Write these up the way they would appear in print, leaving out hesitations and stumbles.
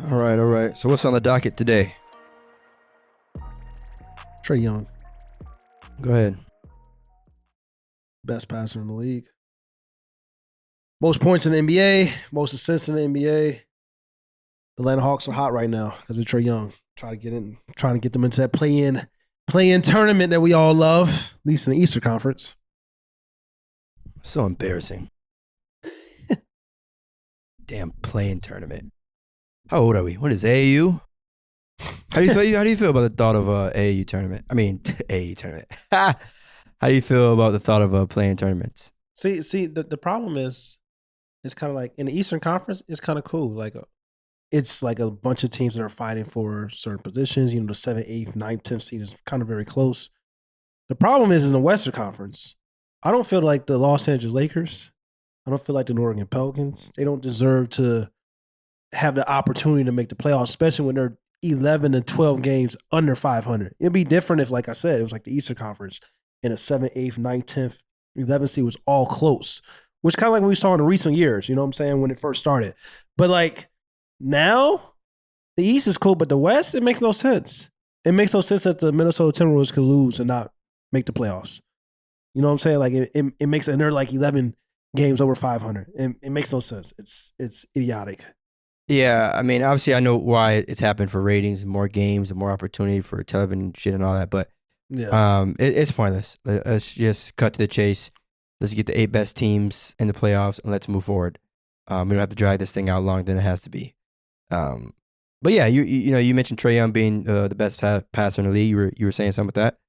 All right. So what's on the docket today? Trey Young, Go ahead. best passer in the league. Most points in the NBA, most assists in the NBA. The Atlanta Hawks are hot right now because of Trae Young. Trying to get them into that play-in tournament that we all love, at least in the Eastern Conference. So embarrassing. Damn play-in tournament. How old are we? What is AAU? How do you feel about the thought of AAU tournament? I mean AAU tournament. How do you feel about the thought of play-in tournaments? See, the problem is, it's kind of like in the Eastern Conference, it's kind of cool. It's like a bunch of teams that are fighting for certain positions. The 7th, 8th, 9th, 10th seed is kind of very close. The problem is in the Western Conference, I don't feel like the Los Angeles Lakers, I don't feel like the New Orleans Pelicans, they don't deserve to have the opportunity to make the playoffs, especially when they're 11 and 12 games under 500. It'd be different if, like I said, it was like the Eastern Conference and a 7th, 8th, 9th, 10th, 11th seed was all close, which kind of like what we saw in the recent years, you know what I'm saying, when it first started. But like now, the East is cool, but the West, it makes no sense. It makes no sense that the Minnesota Timberwolves could lose and not make the playoffs. You know what I'm saying? Like it makes, and they're like 11 games over 500. It makes no sense. It's idiotic. Yeah, I mean, obviously I know why it's happened for ratings, more games, and more opportunity for television shit and all that, but Yeah. it's pointless. Let's just cut to the chase. Let's get the 8 best teams in the playoffs and let's move forward. We don't have to drag this thing out longer than it has to be. But yeah, you mentioned Trey Young being the best passer in the league. You were saying something with that?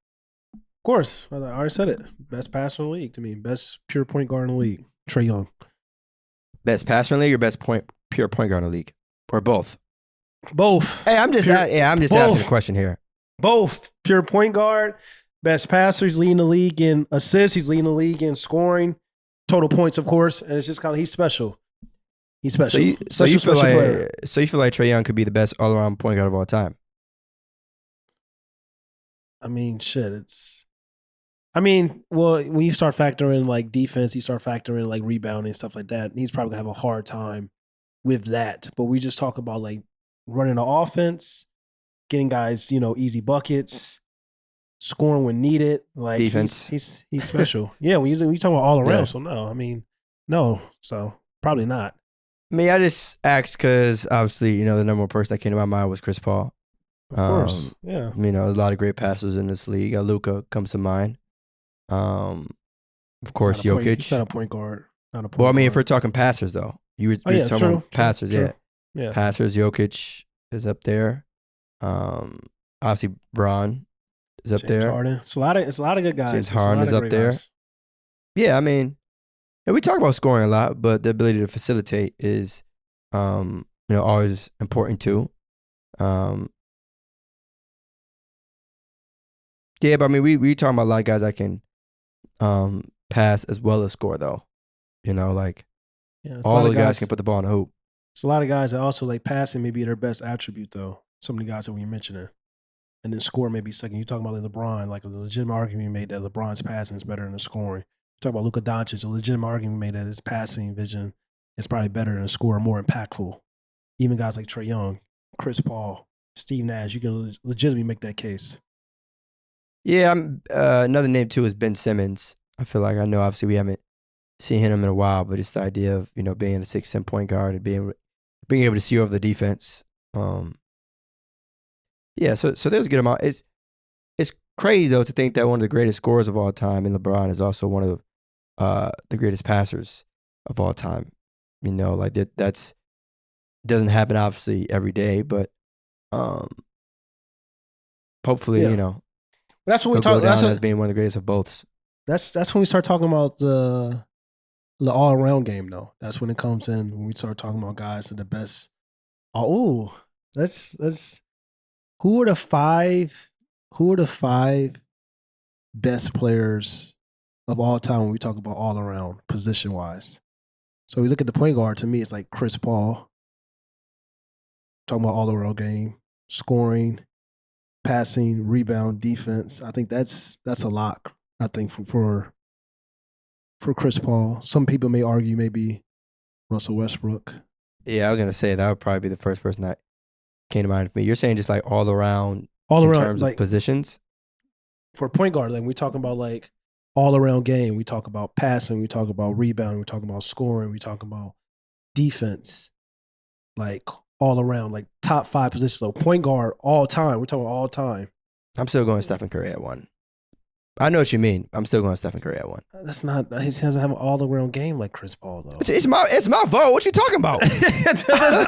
Of course. I already said it. Best passer in the league to me. Best pure point guard in the league. Trey Young. Best passer in the league or best pure point guard in the league? Or both? Both. Hey, I'm just asking a question here. Both. Pure point guard. Best passer. He's leading the league in assists. He's leading the league in scoring. Total points, of course. And it's just kind of, he's special. He's special. So you feel like Trey Young could be the best all-around point guard of all time? I mean, shit. Well, when you start factoring like defense, you start factoring like rebounding and stuff like that, he's probably gonna have a hard time with that. But we just talk about like running the offense, getting guys, easy buckets, scoring when needed. Like defense. He's special. Yeah, when you talk about all around, Yeah. so no. So probably not. I mean, I just asked because obviously, the number one person that came to my mind was Chris Paul. Of course. Yeah. There's a lot of great passers in this league. Luka comes to mind. Of course, Jokic. He's not a point guard. Not a point Well, I mean, guard. if we're talking passers, though, you were yeah, talking true, about passers, true. yeah. Yeah. Passers, Jokic is up there. Obviously, Braun is up James there. Harden. It's a lot of good guys. James It's a lot Harden of is up great there. guys. Yeah, I mean, and we talk about scoring a lot, but the ability to facilitate is, always important too. Yeah, but I mean, we talking about a lot of guys that can pass as well as score, though. Yeah, all those guys can put the ball in the hoop. It's a lot of guys that also like passing may be their best attribute, though. Some of the guys that we mentioned, and then score may be second. You talking about like LeBron, like a legitimate argument made that LeBron's passing is better than the scoring. You talk about Luka Doncic, a legitimate argument made that his passing vision is probably better than the score, more impactful. Even guys like Trae Young, Chris Paul, Steve Nash, you can legitimately make that case. Yeah, another name too is Ben Simmons. I know obviously we haven't seen him in a while, but it's the idea of being a 6'10" point guard and being able to see over the defense. Yeah, so there's a good amount. It's crazy though to think that one of the greatest scorers of all time in LeBron is also one of the greatest passers of all time. Like that's doesn't happen obviously every day, but hopefully That's when we he'll talk. go down That's as being one of the greatest of both. That's when we start talking about the all around game, though. That's when it comes in when we start talking about guys that are the best. Oh, let's. Who are the five best players of all time when we talk about all around position wise? So we look at the point guard. To me, it's like Chris Paul. Talking about all around game, scoring, passing, rebound, defense. I think that's a lot. I think for Chris Paul. Some people may argue maybe Russell Westbrook. Yeah, I was gonna say that would probably be the first person that came to mind for me. You're saying just like all around All in around, terms like of positions? for point guard, like we talking about like all around game. We talk about passing. We talk about rebounding. We talk about scoring. We talk about defense. Like all around, like top 5 positions. So point guard all time. We're talking all time. I'm still going Stephen Curry at 1. I know what you mean. I'm still going Stephen Curry at 1. That's not. He doesn't have an all around game like Chris Paul though. It's my vote. What you talking about?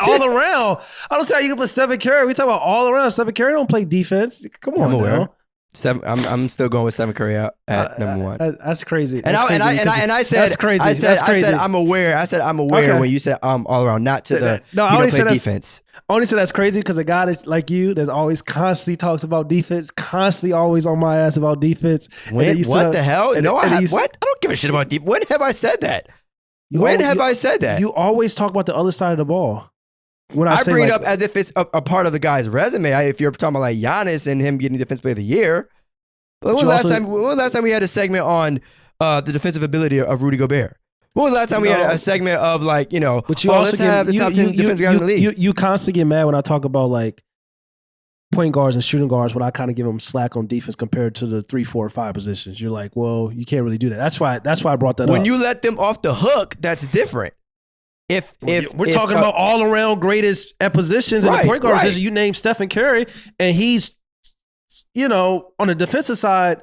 All around. I don't see how you can put Stephen Curry. We talk about all around. Stephen Curry don't play defense. Come on, I'm aware. now. I'm still going with Stephen Curry at number 1. That's crazy. And I said that's crazy. I said I'm aware. I said I'm aware Okay. when you said all around, not to the No, I you only don't said play that's- defense. I only say that's crazy because a guy that's like you that always constantly talks about defense, constantly always on my ass about defense. When, what the hell? and- No, and I he's- what? I don't give a shit about defense. When have I said that? You When always- have I said that? You always talk about the other side of the ball. When I say bring it like- up as if it's a part of the guy's resume. If you're talking about like Giannis and him getting Defensive Player of the Year. When was the last time we had a segment on the defensive ability of Rudy Gobert? When was the last time we had a segment of like, But you also let's have the top 10 defensive guys in the league? You constantly get mad when I talk about like point guards and shooting guards when I kind of give them slack on defense compared to the 3, 4, 5 positions. You're like, well, you can't really do that. That's why I brought that up. When you let them off the hook, that's different. If we're talking about all around greatest at positions in the point guard position, you name Stephen Curry, and he's, on the defensive side,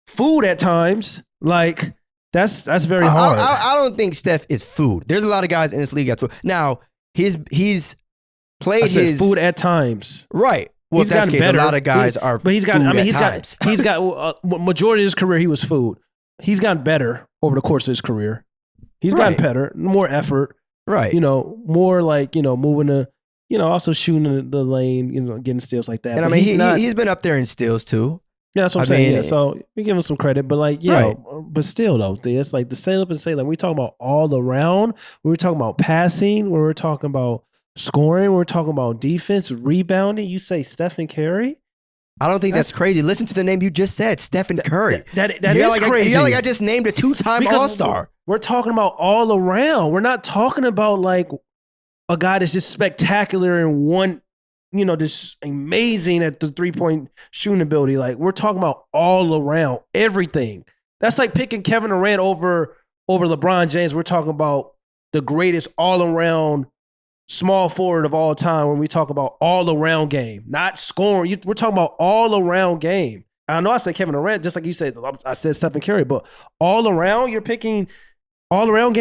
food at times. Like that's very hard. I don't think Steph is food. There's a lot of guys in this league that's food. Now he's played his food at times. Right. Well, He's that's gotten the case. better. A lot of guys are. But he's got. food I mean, at he's times. got majority of his career he was food. He's gotten better over the course of his career. He's gotten better, more effort. Right. More like moving to. Also shooting the lane, getting steals like that. And but I mean, he's been up there in steals too. Yeah, that's what I'm saying. Yeah, so we give him some credit, but like, but still though, it's like to say up and say like we talking about all around. We were talking about passing. We were talking about scoring. We were talking about defense, rebounding. You say Stephen Curry. I don't think that's crazy. Listen to the name you just said, Stephen Curry. That is crazy. I just named a 2-time All-Star. We're talking about all around. We're not talking about like a guy that's just spectacular in one, just amazing at the 3-point shooting ability. Like we're talking about all around everything. That's like picking Kevin Durant over LeBron James. We're talking about the greatest all around small forward of all time when we talk about all around game, not scoring. We're talking about all around game. I know I said Kevin Durant, just like you said, I said Stephen Curry, but all around game,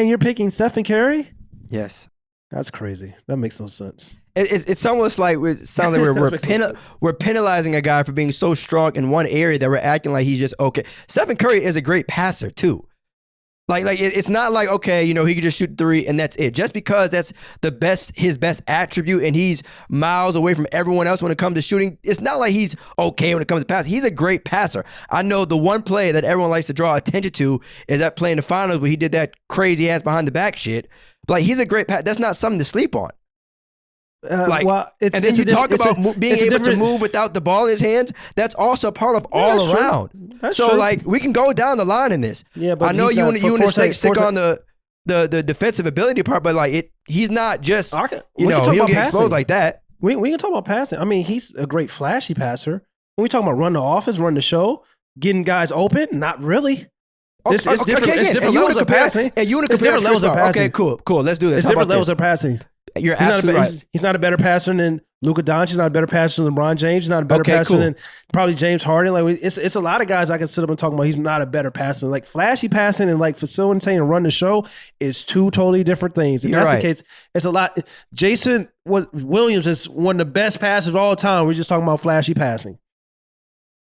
you're picking Stephen Curry? Yes. That's crazy. That makes no sense. It's almost like it sounds like we're penalizing a guy for being so strong in one area that we're acting like he's just okay. Stephen Curry is a great passer too. Like it's not like, okay, he can just shoot 3 and that's it. Just because that's his best attribute and he's miles away from everyone else when it comes to shooting, it's not like he's okay when it comes to passing. He's a great passer. I know the one play that everyone likes to draw attention to is that play in the finals where he did that crazy ass behind the back shit. But like he's a great passer. That's not something to sleep on. And then you talk about being able to move without the ball in his hands. That's also part of all around. So like we can go down the line in this. Yeah, but I know you want to stick on the defensive ability part, but like he's not just he don't get exposed like that. We can talk about passing. I mean, he's a great flashy passer. When we talking about run the offense, run the show, getting guys open, not really. It's different levels of passing. And you want to compare different levels of passing. Okay, cool. Let's do this. It's different levels of passing. You're absolutely right. He's not a better passer than Luka Doncic. He's not a better passer than LeBron James. He's not a better passer than probably James Harden. Like it's a lot of guys I can sit up and talk about. He's not a better passer. Like flashy passing and like facilitating and run the show is 2 totally different things. If that's the case, it's a lot. Jason Williams is one of the best passers of all time. We're just talking about flashy passing.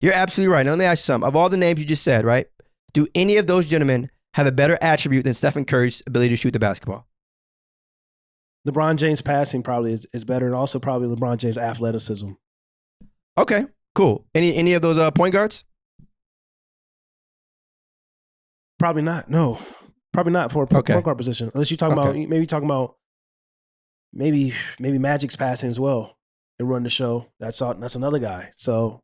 You're absolutely right. Now let me ask you something. Of all the names you just said, right? Do any of those gentlemen have a better attribute than Stephen Curry's ability to shoot the basketball? LeBron James passing probably is better, and also probably LeBron James athleticism. Okay, cool. Any of those point guards? Probably not. No, probably not for a point guard position. Unless you're talking about maybe Magic's passing as well and run the show. That's another guy. So.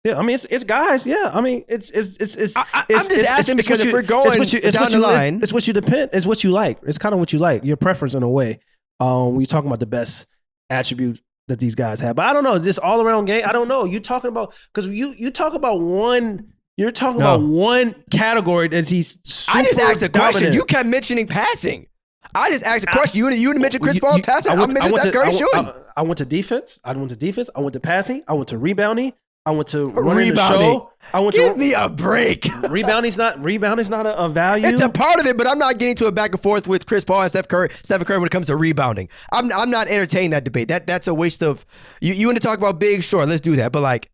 Yeah, I mean it's guys. Yeah, I mean it's. I'm just asking because if we're going down the line, it's what you depend. It's what you like. It's kind of what you like. Your preference in a way. When you're talking about the best attribute that these guys have. But I don't know, this all around game. I don't know. You talking about because you talk about one. You're talking about one category that he's. I just asked a question. dominant. You kept mentioning passing. I just asked a question. You mentioned Chris Paul passing. I mentioned Steph Curry shooting. I went to defense. I went to passing. I went to rebounding. I went to running the show. Give me a break. Rebounding's not a value. It's a part of it, but I'm not getting to a back and forth with Chris Paul and Stephen Curry when it comes to rebounding. I'm not entertaining that debate. That's a waste of. You want to talk about big? Sure, let's do that. But like,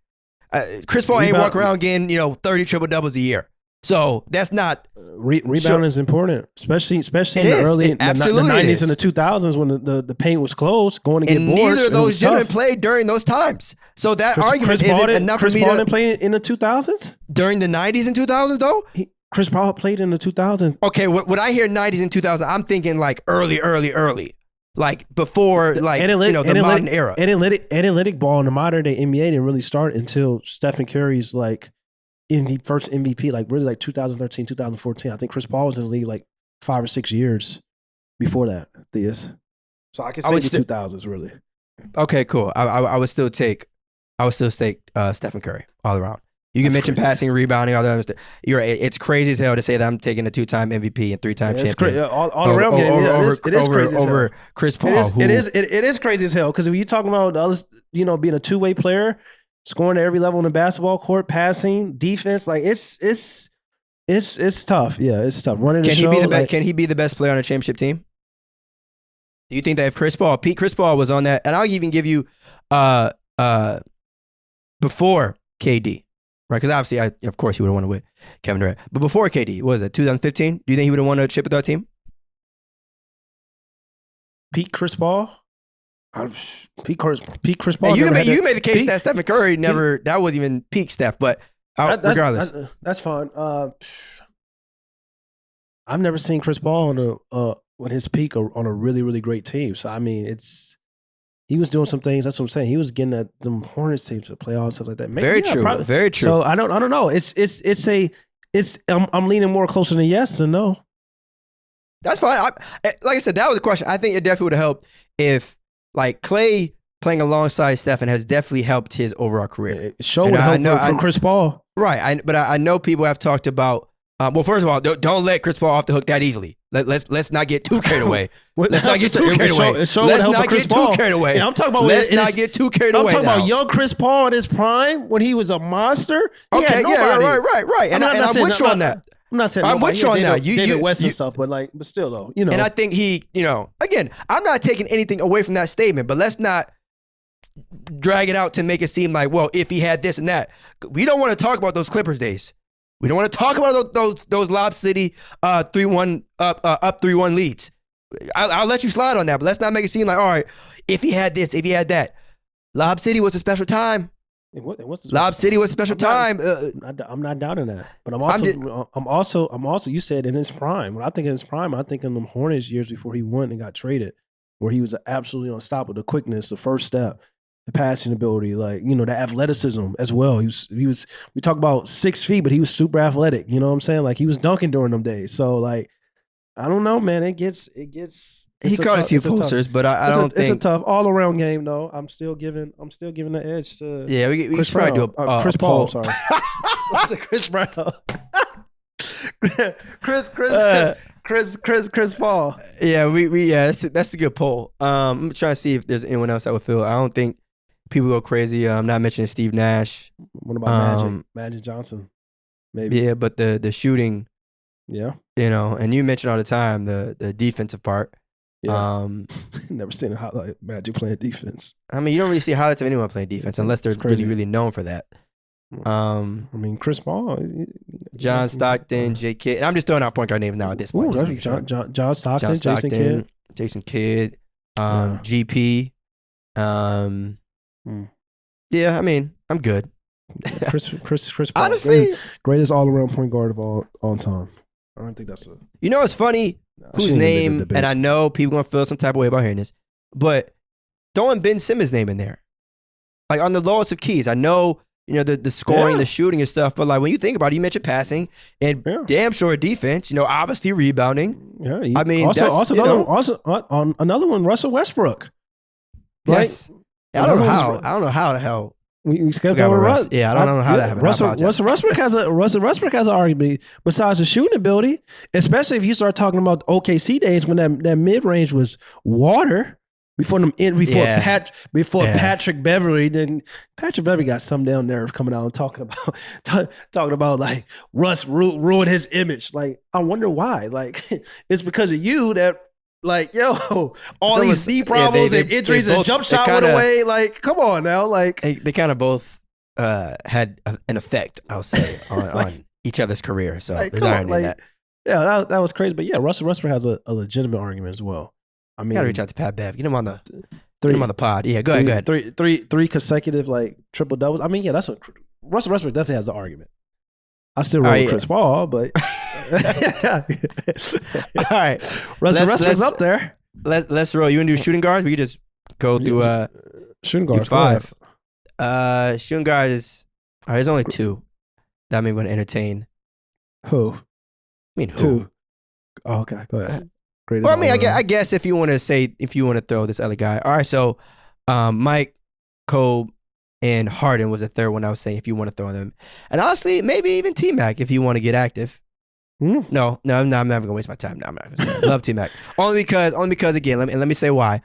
Chris Paul ain't walk around getting 30 triple doubles a year. So that's not rebounding is important, especially in the early the 90s and the 2000s when the paint was closed, going to get boards. Neither of those gentlemen played during those times. So that argument isn't enough for me to. Chris Paul didn't play in the 2000s? During the 90s and 2000s, though? Chris Paul played in the 2000s. Okay, when I hear 90s and 2000s, I'm thinking like early. Like before, like the modern era. Analytic ball in the modern day NBA didn't really start until Stephen Curry's like first MVP, like really like 2013, 2014. I think Chris Paul was in the league like 5 or 6 years before that. So I can say the 2000s really. Okay, cool. I would still take Stephen Curry all around. You can mention passing, rebounding, all that. You're right. It's crazy as hell to say that I'm taking a 2-time MVP and 3-time champion. All around game. It is crazy over Chris Paul. It is crazy as hell because if you're talking about the others, being a two-way player, scoring at every level on the basketball court, passing, defense, like it's tough. Yeah, it's tough. Running the show. Can he be the best player on a championship team? Do you think that if Chris Paul was on that, and I'll even give you before KD. Right, because obviously, of course, he would have won with Kevin Durant. But before KD, what was it, 2015? Do you think he would have won a chip with that team? Peak Chris Paul? Peak Chris Paul. Hey, you made the case that Stephen Curry never, that wasn't even peak Steph, but regardless. That's fine. I've never seen Chris Paul on his peak on a really, really great team. So, I mean, he was doing some things. That's what I'm saying. He was getting at them Hornets teams to playoffs, stuff like that. Maybe, very true. Probably. Very true. So I don't know. I'm leaning more closer to yes than no. That's fine. Like I said, that was the question. I think it definitely would have helped if like Clay playing alongside Stephen has definitely helped his overall career. Show would help for Chris Paul. Right. But I know people have talked about. Well, first of all, don't let Chris Paul off the hook that easily. Let's not get too carried away. Let's not get too carried away. Let's not get too carried away. Yeah, I'm talking about. Let's not get too carried away. I'm talking about young Chris Paul in his prime when he was a monster. Okay, yeah, right. And I'm with you on that. I'm not saying I'm with you on that. David West and stuff, but still though, And I think he, again, I'm not taking anything away from that statement, but let's not drag it out to make it seem like, well, if he had this and that. We don't want to talk about those Clippers days. We don't want to talk about those Lob City 3-1 up 3-1 leads. I'll let you slide on that, but let's not make it seem like, all right, if he had this, if he had that. Lob City was a special time. Lob City was a special time. I'm not doubting that, but I'm also. You said in his prime. When I think in his prime, I think in the Hornets years before he won and got traded, where he was absolutely unstoppable. The quickness, the first step. The passing ability, the athleticism as well. He was. We talk about 6 feet, but he was super athletic. You know what I'm saying? Like he was dunking during them days. So I don't know, man. It gets. He caught a few posters, but I don't think it's a tough all around game. though. I'm still giving the edge to. Yeah, we should probably do a Chris Paul. Sorry, what's it? Chris Brown. Chris Paul. Yeah, that's a good poll. I'm trying to see if there's anyone else that would feel. I don't think. People go crazy. I'm not mentioning Steve Nash. What about Magic Johnson? Maybe. Yeah, but the shooting. Yeah. And you mention all the time the defensive part. Yeah. Never seen a highlight Magic playing defense. I mean, you don't really see highlights of anyone playing defense unless they're really, really known for that. Chris Paul, John Stockton, J. Kidd. And I'm just throwing out point guard names now at this point. John Stockton, Jason Kidd, GP. Yeah, I mean, I'm good. Chris Paul, honestly, greatest all around point guard of all time. I don't think that's a. It's funny whose name, and I know people gonna feel some type of way about hearing this, but throwing Ben Simmons' name in there, like on the lowest of keys. I know the scoring, the shooting and stuff, but like when you think about it, you mentioned passing and damn sure defense. Obviously rebounding. Yeah, I mean, also another one, Russell Westbrook. Yes. I don't know how the hell we skipped over Russ. Yeah, I don't know how that happened. Russell Westbrook has an argument besides the shooting ability, especially if you start talking about OKC days when that mid range was water before Patrick Beverly. Then Patrick Beverly got some damn nerve coming out and talking about like Russ ruined his image. Like, I wonder why. Like, it's because of you that. Like, yo, all these knee problems and injuries and jump shot went away. Like, come on now. Like, they kind of both had an effect, I'll say, on each other's career. So like, there's irony in that. Yeah, that was crazy. But yeah, Russell Westbrook has a legitimate argument as well. I mean, gotta reach out to Pat Bev. Get him on the pod. Yeah, go ahead. Three consecutive like triple doubles. I mean, yeah, that's what Russell Westbrook definitely has the argument. I still roll with Chris Paul, but all right, Russell Westbrook's up there. Let's roll. You want to do shooting guards? We can just go through shooting guards. 5. Shooting guards is there's only 2 that I'm going to entertain. Who? I mean, who? 2. Oh, okay, go ahead. Well, I mean, I guess if you want to throw this other guy. All right, so Mike, Cole, and Harden was the third one I was saying if you want to throw them. And honestly, maybe even T-Mac if you want to get active. No, I'm never going to waste my time. No, I'm not going to say that. Love T-Mac. Only because again, let me say why.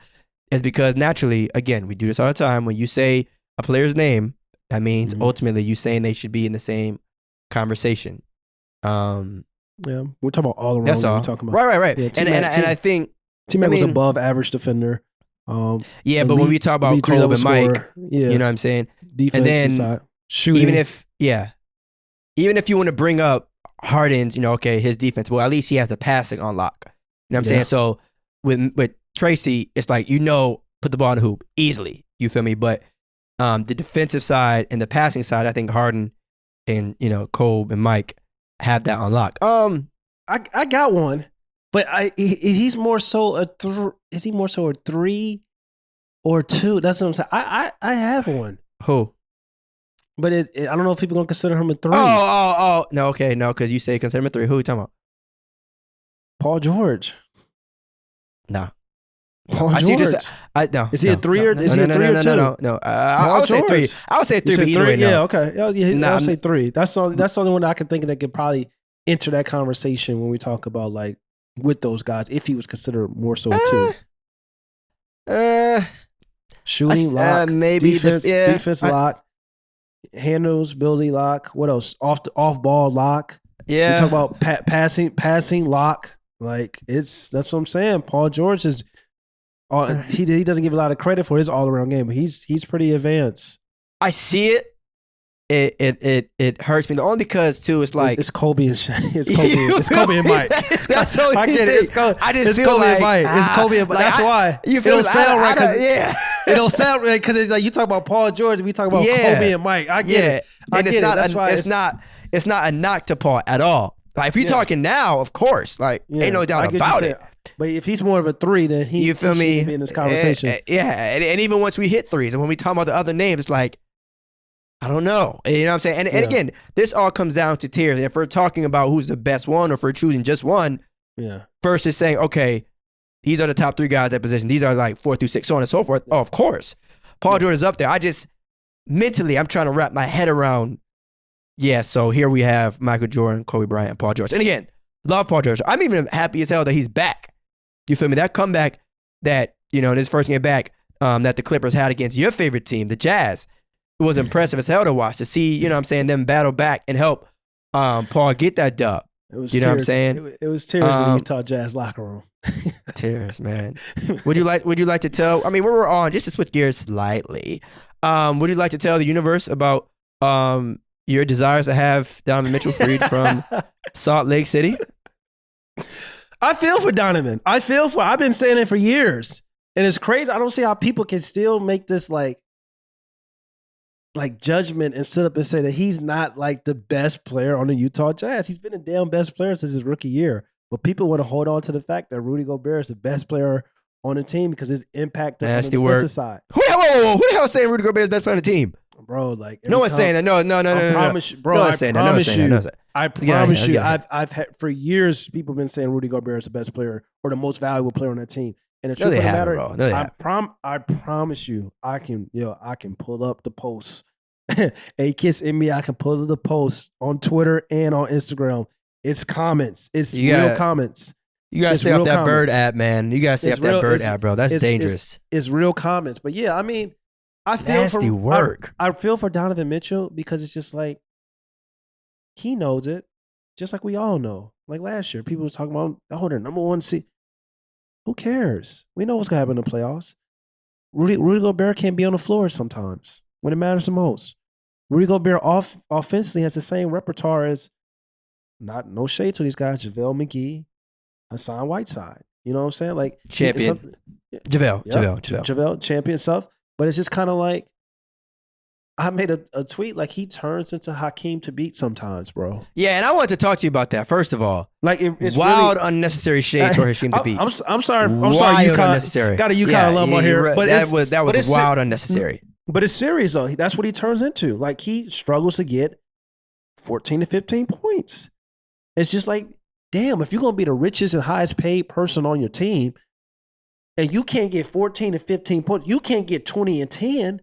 It's because naturally, again, we do this all the time. When you say a player's name, that means ultimately you saying they should be in the same conversation. Yeah, we're talking about all around. That's all. We're talking about. Right. Yeah, and I think T-Mac was above average defender. Yeah, but when we talk about Cole and Mike, you know what I'm saying? Defense and then side. Shooting. Even if you want to bring up Harden's, his defense, well, at least he has the passing on lock. You know what I'm saying? So with Tracy, it's like, put the ball in the hoop easily. You feel me? But the defensive side and the passing side, I think Harden and, Cole and Mike have that on lock. I got one. But he's more so is he more so a 3 or 2? That's what I'm saying. I have one. Who? But I don't know if people gonna consider him a 3. Oh. No, okay, no, because you say consider him a 3. Who are you talking about? Paul George. Nah. Paul George. No. Is he a 3 or is he a 3 or 2? No. I would say 3. I would say 3, but either way, no. Yeah, okay. I'll say 3. That's the only one I can think of that could probably enter that conversation when we talk about like with those guys, if he was considered more so too. Shooting lock, maybe defense lock, handles, ability lock. What else? Off ball lock. Yeah, we talk about passing lock. Like that's what I'm saying. Paul George is. He doesn't give a lot of credit for his all around game, but he's pretty advanced. I see it. It hurts me. Only because too, it's like it's Kobe and it's Kobe and Mike. That's all I get it. I just feel Kobe like and Mike. It's Kobe and Mike. That's why you feel it don't sound right. It don't sound right because like you talk about Paul George, and we talk about Kobe and Mike. I get it. It's not a knock to Paul at all. Like if you're talking now, of course, like ain't no doubt about it. But if he's more of a 3, then he should be in this conversation. And even once we hit 3s, and when we talk about the other names, it's like, I don't know. You know what I'm saying? And again, this all comes down to tiers. And if we're talking about who's the best one, or if we're choosing just one, versus saying, okay, these are the top 3 guys at that position. These are like 4 through 6, so on and so forth. Oh, of course. Paul George is up there. Mentally, I'm trying to wrap my head around, so here we have Michael Jordan, Kobe Bryant, and Paul George. And again, love Paul George. I'm even happy as hell that he's back. You feel me? That comeback that, in his first game back, that the Clippers had against your favorite team, the Jazz, it was impressive as hell to watch, to see, them battle back and help Paul get that dub. It was what I'm saying? It was tears in the Utah Jazz locker room. Tears, man. Would you like to tell, I mean, where we're on, just to switch gears slightly, would you like to tell the universe about your desires to have Donovan Mitchell freed from Salt Lake City? I feel for Donovan. I've been saying it for years. And it's crazy. I don't see how people can still make this like judgment and sit up and say that he's not like the best player on the Utah Jazz. He's been a damn best player since his rookie year. But people want to hold on to the fact that Rudy Gobert is the best player on the team because his impact on the defensive side. Who the hell is saying Rudy Gobert is the best player on the team? Bro, like no one's saying that. No. I promise you, bro. I promise you. I've had for years people have been saying Rudy Gobert is the best player or the most valuable player on that team. And the No, truth they of the haven't, matter, bro. No, they haven't. I promise you, I can pull up the posts. A Kiss in me, I can pull up the posts on Twitter and on Instagram. It's comments. It's real comments. You gotta stay off that Bird app, man. You gotta stay off that Bird app, bro. That's dangerous. It's real comments. But yeah, I mean, I feel nasty work. I feel for Donovan Mitchell because it's just like he knows it, just like we all know. Like last year, people were talking about, oh, they're number one seed. Who cares? We know what's gonna happen in the playoffs. Rudy Gobert can't be on the floor sometimes when it matters the most. Rudy Gobert offensively has the same repertoire as, no shade to these guys, JaVale McGee, Hassan Whiteside. You know what I'm saying? Like champion. JaVale, champion stuff. But it's just kind of like, I made a tweet like he turns into Hakeem to beat sometimes, bro. Yeah, and I wanted to talk to you about that. First of all, like it's wild, really, unnecessary shade for Hakeem to beat. I'm sorry. Unnecessary. Got a UConn alum on here, but that was wild, unnecessary. But it's serious though. That's what he turns into. Like he struggles to get 14 to 15 points. It's just like, damn, if you're gonna be the richest and highest paid person on your team, and you can't get 14 to 15 points, you can't get 20 and 10.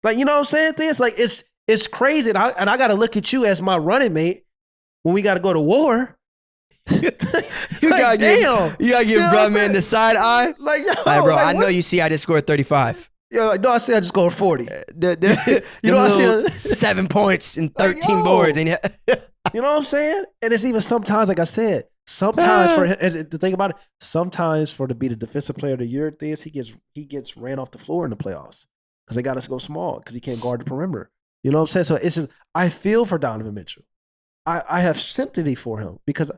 Like, you know what I'm saying? It's like, it's crazy. And I got to look at you as my running mate when we got to go to war. You gotta give bro man the side eye. Like, yo, bro, I know you see I just scored 35. Yo, no, I see I just scored 40. You know, I see 7 points and 13 boards. And you know what I'm saying? And it's even sometimes, like I said, sometimes to think about it, sometimes to be the defensive player of the year, he gets ran off the floor in the playoffs. Because they got us to go small because he can't guard the perimeter. You know what I'm saying? So it's just, I feel for Donovan Mitchell. I have sympathy for him because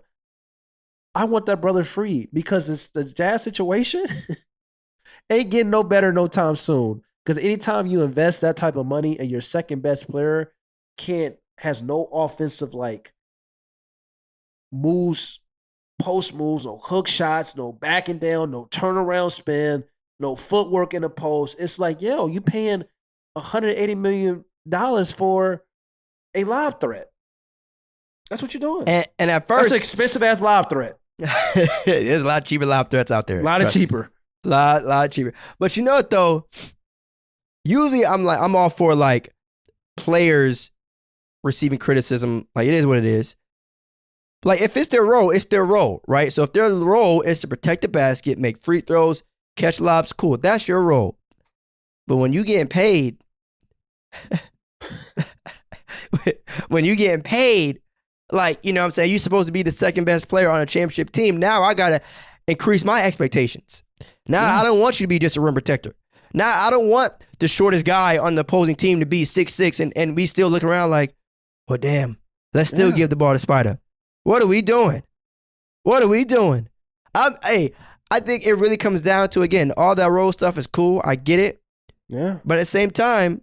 I want that brother free because it's the Jazz situation ain't getting no better no time soon. Because anytime you invest that type of money and your second best player has no offensive like moves, post moves, no hook shots, no backing down, no turnaround spin, no footwork in the post. It's like, yo, you paying $180 million for a lob threat. That's what you're doing. And at first, that's an expensive ass lob threat. There's a lot of cheaper lob threats out there. A lot cheaper. But you know what though? Usually I'm all for like players receiving criticism. Like it is what it is. Like if it's their role, it's their role, right? So if their role is to protect the basket, make free throws, catch lobs, cool. That's your role. But when you getting paid, like, you know what I'm saying, you're supposed to be the second best player on a championship team. Now I got to increase my expectations. Now I don't want you to be just a rim protector. Now I don't want the shortest guy on the opposing team to be 6'6", and we still look around like, well, damn, let's still give the ball to Spider. What are we doing? I think it really comes down to, again, all that role stuff is cool. I get it. Yeah. But at the same time,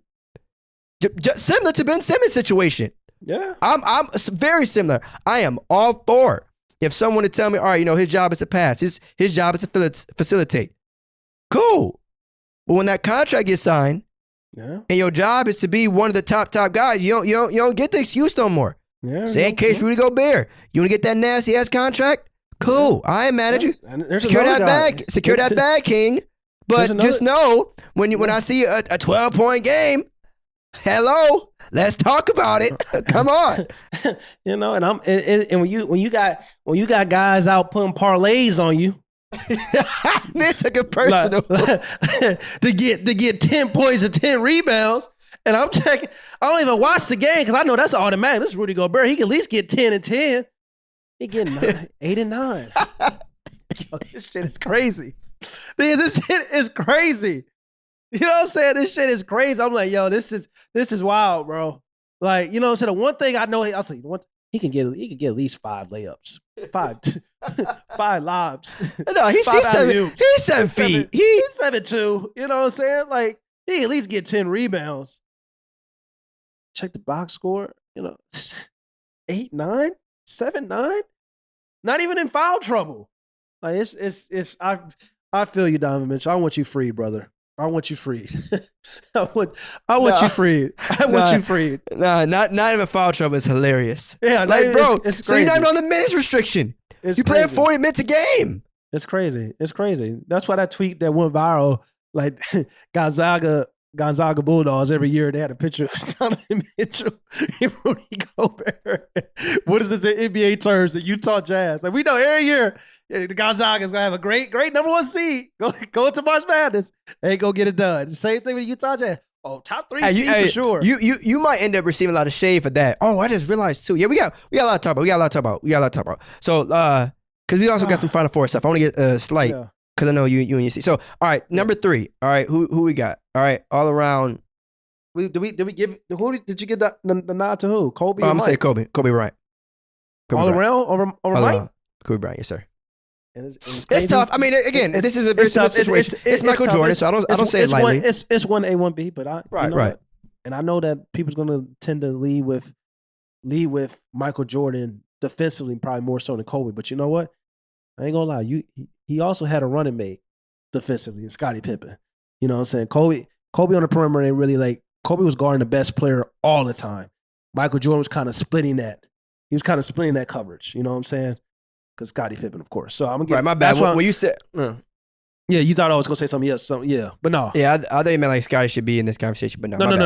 similar to Ben Simmons' situation. Yeah. I'm very similar. I am all for if someone to tell me, all right, you know, his job is to pass. His job is to facilitate. Cool. But when that contract gets signed, and your job is to be one of the top guys, you don't get the excuse no more. Yeah. Say in case Rudy Gobert, you want to get that nasty ass contract? Cool. I ain't mad at you. Secure that bag, King. But just know when I see a 12-point game, hello, let's talk about it. Come on. You know, and when you got guys out putting parlays on you, they took it personal to get 10 points and 10 rebounds. And I'm checking. I don't even watch the game because I know that's automatic. This is Rudy Gobert. He can at least get 10 and 10. He getting 8 and 9. Yo, this shit is crazy. This shit is crazy. You know what I'm saying? This shit is crazy. I'm like, yo, this is wild, bro. Like, you know what I'm saying? The one thing I know, I'll say, he can get at least 5 layups, 5 lobs. No, he's 7 feet. He's 7'2". You know what I'm saying? Like, he can at least get 10 rebounds. Check the box score. You know, 8, 9, 7, 9. Not even in foul trouble. Like I feel you, Donovan Mitchell. I want you freed, brother. I want you freed. I want you freed. I want you freed. Nah, not even foul trouble is hilarious. Yeah, like, bro, it's so you're not on the minutes restriction. You playing 40 minutes a game. It's crazy. It's crazy. That's why that tweet that went viral, like Gonzaga Bulldogs every year, they had a picture of Donovan Mitchell and Rudy Gobert. What is this in NBA terms? The Utah Jazz. Like we know every year the Gonzaga is gonna have a great number 1 seed. Go into March Madness. They ain't gonna get it done. The same thing with the Utah Jazz. Oh, top 3 seed for sure. You might end up receiving a lot of shade for that. Oh, I just realized too. Yeah, we got a lot to talk about. So because we also got some Final Four stuff. I want to get slight because I know you and you see. So all right, number 3. All right, who we got? All right, all around. Did we give who did you get the nod to who? Kobe. I'm gonna say Kobe Bryant. Around over Mike. Kobe Bryant, yes sir. And it's tough. I mean, again, this is a very tough situation. It's Michael Jordan, so I don't say it lightly. It's 1A, 1B, but right. And I know that people's gonna tend to lead with Michael Jordan defensively, probably more so than Kobe. But you know what? I ain't gonna lie. He also had a running mate defensively, Scottie Pippen. You know what I'm saying? Kobe on the perimeter ain't really like Kobe was guarding the best player all the time. Michael Jordan was kind of splitting that. He was kind of splitting that coverage. You know what I'm saying? Because Scottie Pippen, of course. So I'm gonna get right. My bad. When you said, yeah, you thought I was gonna say something. Yes, but no. Yeah, I thought you meant like Scottie should be in this conversation, but no. No. I'm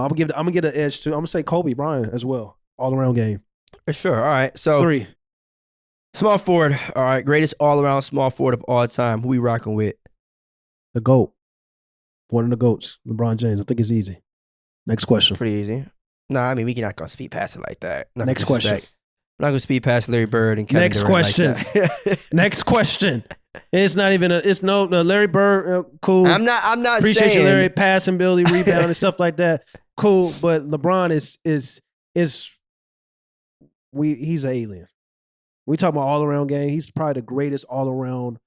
gonna get an edge too. I'm gonna say Kobe Bryant as well. All around game. Sure. All right. So 3. Small forward. All right. Greatest all around small forward of all time. Who we rocking with? The GOAT. One of the GOATs. LeBron James. I think it's easy. Next question. Pretty easy. No, I mean, we're not going to speed past it like that. Next question. I'm not going to speed past Larry Bird and Kevin Next Durant question. like Next question. It's not even no Larry Bird, cool. I'm not Appreciate saying. You, Larry, passing, ability, rebound, and stuff like that. Cool. But LeBron is he's an alien. We talk about all-around game. He's probably the greatest all-around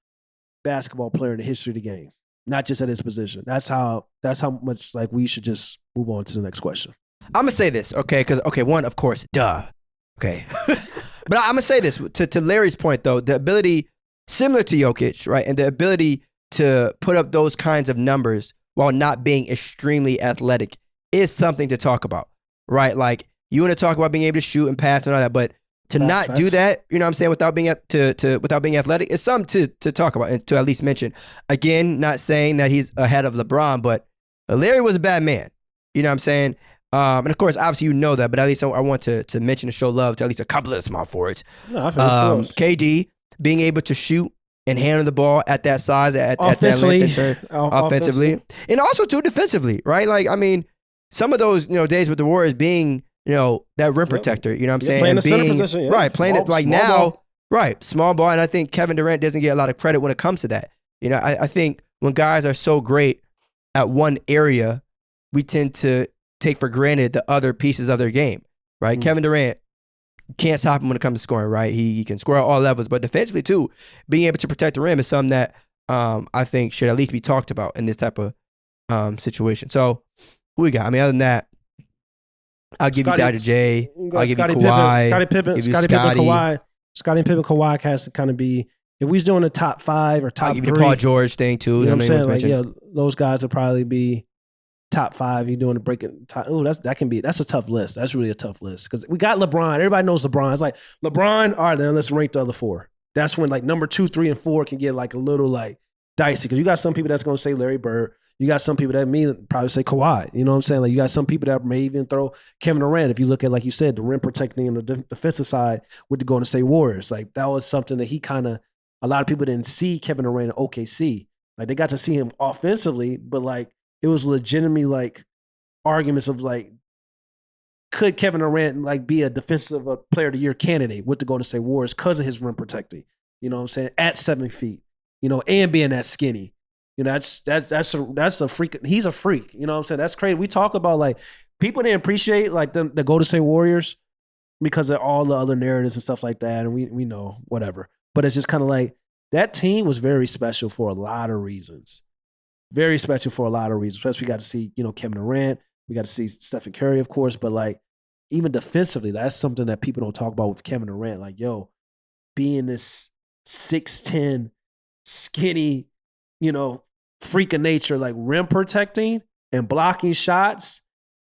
basketball player in the history of the game. Not just at his position. That's how much like we should just move on to the next question. I'm gonna say this, okay? Because one, of course, duh. Okay, but I'm gonna say this to Larry's point though. The ability, similar to Jokic, right, and the ability to put up those kinds of numbers while not being extremely athletic is something to talk about, right? Like you want to talk about being able to shoot and pass and all that, but to not do that, you know what I'm saying, without being without being athletic, it's something to talk about and to at least mention. Again, not saying that he's ahead of LeBron, but Larry was a bad man. You know what I'm saying? And of course, obviously you know that, but at least I want to mention and show love to at least a couple of small forwards. No, KD being able to shoot and handle the ball at that size, at that length, offensively, and also too defensively, right? Like I mean, some of those days with the Warriors being that rim protector, you know what I'm saying? Playing and the center position, yeah. Right, playing it like small now, ball. Right, small ball. And I think Kevin Durant doesn't get a lot of credit when it comes to that. You know, I think when guys are so great at one area, we tend to take for granted the other pieces of their game, right? Kevin Durant, can't stop him when it comes to scoring, right? He can score at all levels, but defensively too, being able to protect the rim is something that I think should at least be talked about in this type of situation. So who we got? I mean, other than that, I'll give you Dr. J. I'll give you Kawhi. Scottie Pippen, Kawhi has to kind of be, if we was doing a top 5 or top 3. I'll give you the Paul George thing too. You know what I'm saying? Like, yeah, those guys would probably be top 5. You're doing the breaking. That's a tough list. That's really a tough list because we got LeBron. Everybody knows LeBron. It's like LeBron. All right, then let's rank the other 4. That's when like number 2, 3, and 4 can get like a little like dicey because you got some people that's going to say Larry Bird. You got some people that probably say Kawhi. You know what I'm saying? Like you got some people that may even throw Kevin Durant. If you look at, like you said, the rim protecting and the defensive side with the Golden State Warriors, like that was something that he a lot of people didn't see Kevin Durant in OKC. Like they got to see him offensively, but like it was legitimately like arguments of like, could Kevin Durant like be a defensive player of the year candidate with the Golden State Warriors because of his rim protecting? You know what I'm saying? At 7 feet, and being that skinny. That's a freak. He's a freak. You know what I'm saying? That's crazy. We talk about like people didn't appreciate like the Golden State Warriors because of all the other narratives and stuff like that. And we know whatever, but it's just kind of like that team was very special for a lot of reasons. Very special for a lot of reasons. Plus we got to see, Kevin Durant. We got to see Stephen Curry, of course, but like even defensively, that's something that people don't talk about with Kevin Durant. Like, being this 6'10", skinny, freak of nature, like rim protecting and blocking shots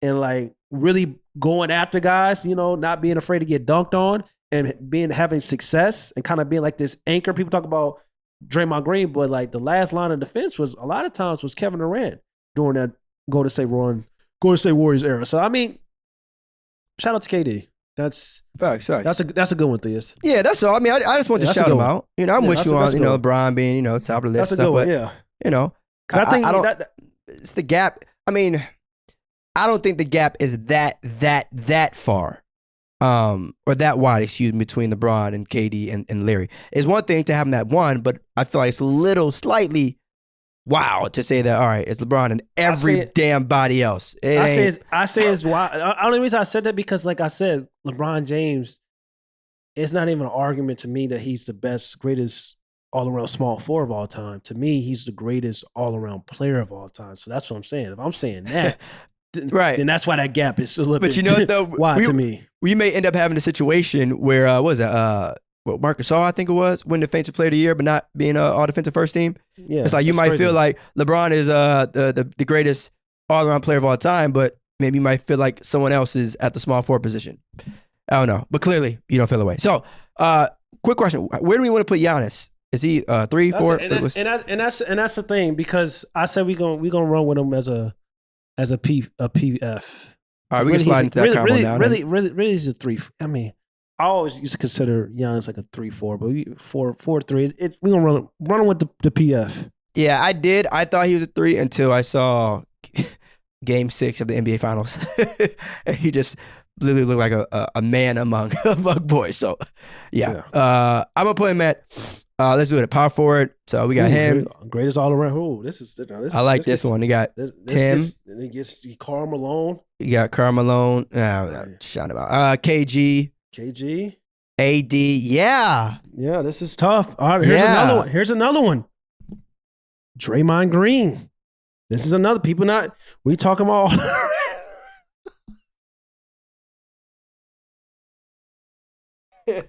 and like really going after guys, not being afraid to get dunked on and having success and kind of being like this anchor. People talk about Draymond Green, but like the last line of defense was a lot of times was Kevin Durant during that Golden State Warriors era. So I mean, shout out to KD. That's facts. That's a good one, Theus. Yeah, that's all. I mean, I just want to shout him out. You know, I'm with you on LeBron being top of the list. That's a good one. Yeah. You know, I think it's the gap. I mean, I don't think the gap is that far, or that wide. Excuse me, between LeBron and KD and Larry. It's one thing to have them at one, but I feel like it's slightly. Wow, to say that, all right, it's LeBron and every damn body else. I say it's why. The only reason I said that because, like I said, LeBron James, it's not even an argument to me that he's the best, greatest all-around small forward of all time. To me, he's the greatest all-around player of all time. So that's what I'm saying. If I'm saying that, right, then that's why that gap is a little bit. But you know, though, to me, we may end up having a situation where what was that? Marcus Gasol, I think it was, win Defensive Player of the Year, but not being an all-defensive first team. Yeah, it's like you might crazy. Feel like LeBron is the greatest all-around player of all time, but maybe you might feel like someone else is at the small forward position. I don't know, but clearly you don't feel the way. So, quick question: where do we want to put Giannis? Is he 3, 4? And that's the thing because I said we gonna run with him as a PF. All right, we can slide into that combo now. Really, he's a 3. I mean. I always used to consider Giannis like a 3-4, but 4-3. We gonna run with the PF. Yeah, I did. I thought he was a 3 until I saw Game 6 of the NBA Finals, and he just literally looked like a man among boys. So, yeah. I'm gonna put him at. Let's do it. Power forward. So we got him. Greatest all around. Oh, this I like this one. You got Tim. Then he gets Karl Malone. You got Karl Malone. Shout him out. KG. AD, yeah. Yeah, this is tough. All right, here's another one. Draymond Green. This is another. We talking about. This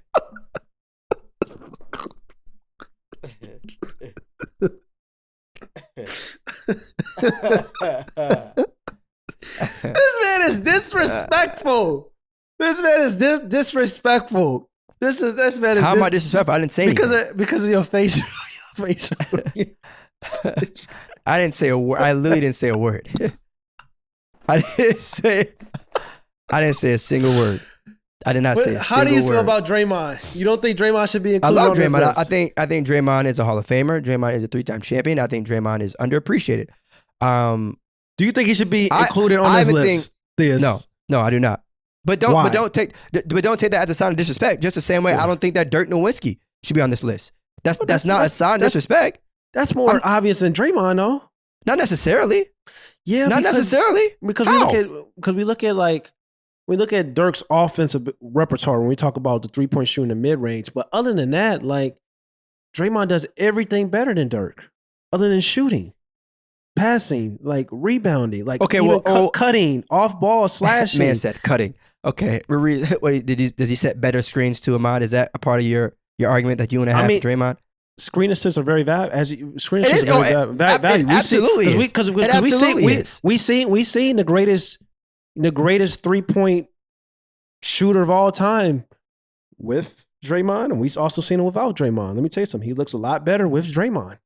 man is disrespectful. This man is disrespectful. This man is. How am I disrespectful? I didn't say anything. Because of your facial. I didn't say a word. I literally didn't say a word. I didn't say a single word. I did not say a single word. How do you feel about Draymond? You don't think Draymond should be included? I love Draymond. I think Draymond is a Hall of Famer. Draymond is a 3-time champion. I think Draymond is underappreciated. Do you think he should be included on this list? No, I do not. But don't take that as a sign of disrespect. Just the same way I don't think that Dirk Nowitzki should be on this list. That's not a sign of disrespect. That's more obvious than Draymond, though. Not necessarily. Yeah, not necessarily. Because we look at Dirk's offensive repertoire when we talk about the 3-point shooting in mid range. But other than that, like Draymond does everything better than Dirk, other than shooting. Passing, like rebounding, like cutting, off ball, slashing. Man said cutting. Okay, does he set better screens to Ahmad? Is that a part of your argument that you want to have for Draymond? Screen assists are very valuable. Value. Absolutely, because we seen the greatest 3-point shooter of all time with Draymond, and we also seen him without Draymond. Let me tell you something. He looks a lot better with Draymond.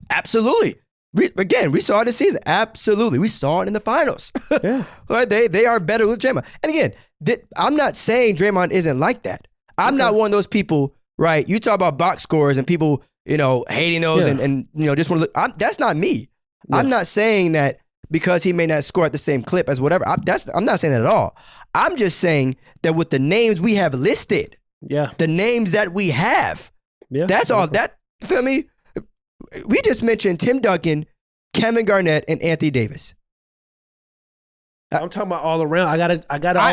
Absolutely. We saw it this season. Absolutely. We saw it in the finals. Yeah. Right? They are better with Draymond. And again, I'm not saying Draymond isn't like that. I'm not one of those people, right? You talk about box scores and people, hating those and just want to look. That's not me. Yeah. I'm not saying that because he may not score at the same clip as whatever. I'm not saying that at all. I'm just saying that with the names we have listed, the names that we have, that's all. That, feel me? We just mentioned Tim Duncan, Kevin Garnett, and Anthony Davis. I'm talking about all around. I gotta. I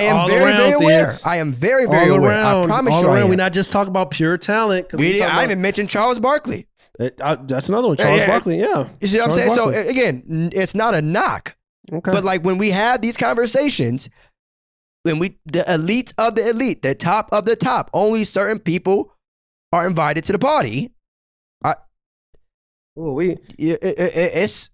am very aware. I am very aware. I promise you. We're not just talking about pure talent. I even mentioned Charles Barkley. That's another one. Charles Barkley. Yeah. You see what I'm saying? Barkley. So again, it's not a knock. Okay. But like when we have these conversations, the elite of the elite, the top of the top, only certain people are invited to the party. It's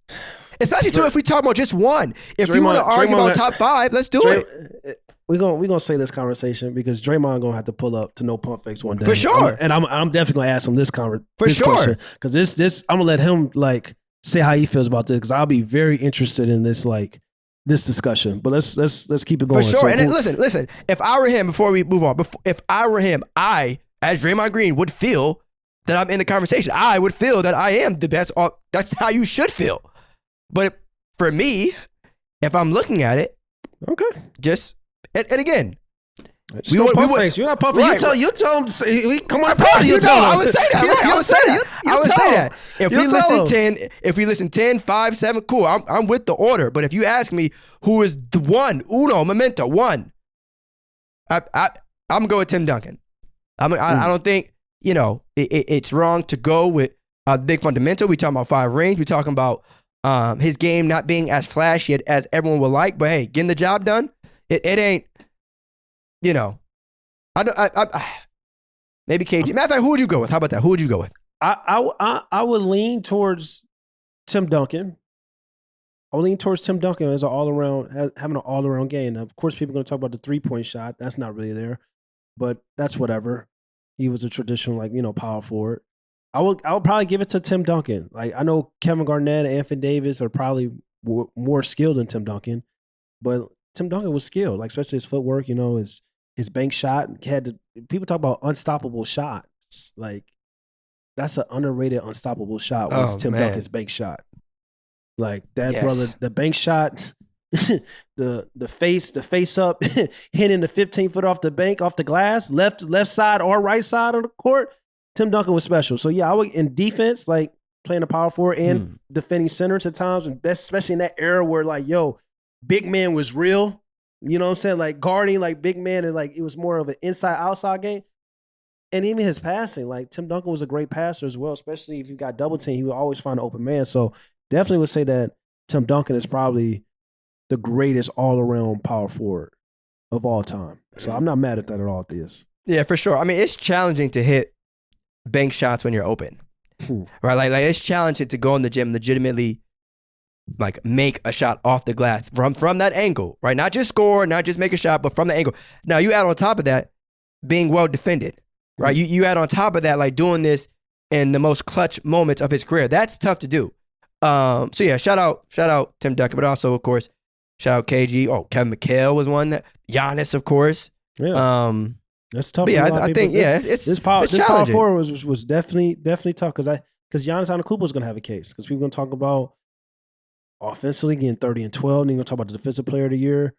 especially too if we talk about just one. If you want to argue about top 5, let's do it. we're gonna say this conversation because Draymond gonna have to pull up to no pump fakes one day For sure. I'm definitely gonna ask him this sure. question because this I'm gonna let him like say how he feels about this because I'll be very interested in this this discussion. But let's keep it going. For sure. So, And listen. If I were him, before we move on, if I were him, I as Draymond Green would feel that I'm in the conversation. I would feel that I am the best. That's how you should feel. But for me, if I'm looking at it, okay, just and again, you're not pumping. Right, you tell him. Come on, I would say that. I would say that. If we listen 10, 5, 7, cool. I'm with the order. But if you ask me who is the one, uno, memento, one, I'm gonna go with Tim Duncan. I don't think it's wrong to go with a big fundamental. We talking about 5 rings. We talking about his game not being as flashy as everyone would like. But hey, getting the job done. It ain't. Maybe KG. Matter of fact, who would you go with? How about that? Who would you go with? I would lean towards Tim Duncan. I would lean towards Tim Duncan as having an all around game. Now, of course, people are going to talk about the 3-point shot. That's not really there, but that's whatever. He was a traditional power forward. I would probably give it to Tim Duncan. Like I know Kevin Garnett and Anthony Davis are probably more skilled than Tim Duncan, but Tim Duncan was skilled, especially his footwork. His bank shot. People talk about unstoppable shots. Like that's an underrated unstoppable shot. Was Tim Duncan's bank shot? Like that brother, the bank shot, the face up, hitting the 15-foot off the bank, off the glass, left side or right side of the court. Tim Duncan was special. So yeah, I would in defense, like playing the power forward and defending centers at times, and especially in that era where big man was real. You know what I'm saying? Like guarding big man and it was more of an inside-outside game. And even his passing, Tim Duncan was a great passer as well, especially if you got double team, he would always find an open man. So definitely would say that Tim Duncan is probably the greatest all-around power forward of all time. So I'm not mad at that at all, Theus. Yeah, for sure. I mean, it's challenging to hit bank shots when you're open. Right? Like it's challenging to go in the gym legitimately make a shot off the glass from that angle, right? Not just score, not just make a shot, but from the angle. Now you add on top of that being well defended, right? You add on top of that doing this in the most clutch moments of his career. That's tough to do. So yeah, shout out Tim Duncan, but also of course shout out KG. Oh, Kevin McHale was one. Giannis, of course. Yeah. That's tough. But yeah, I think it's power forward was definitely tough because Giannis Antetokounmpo is going to have a case because we're going to talk about offensively getting 30 and 12. And you're going to talk about the Defensive Player of the Year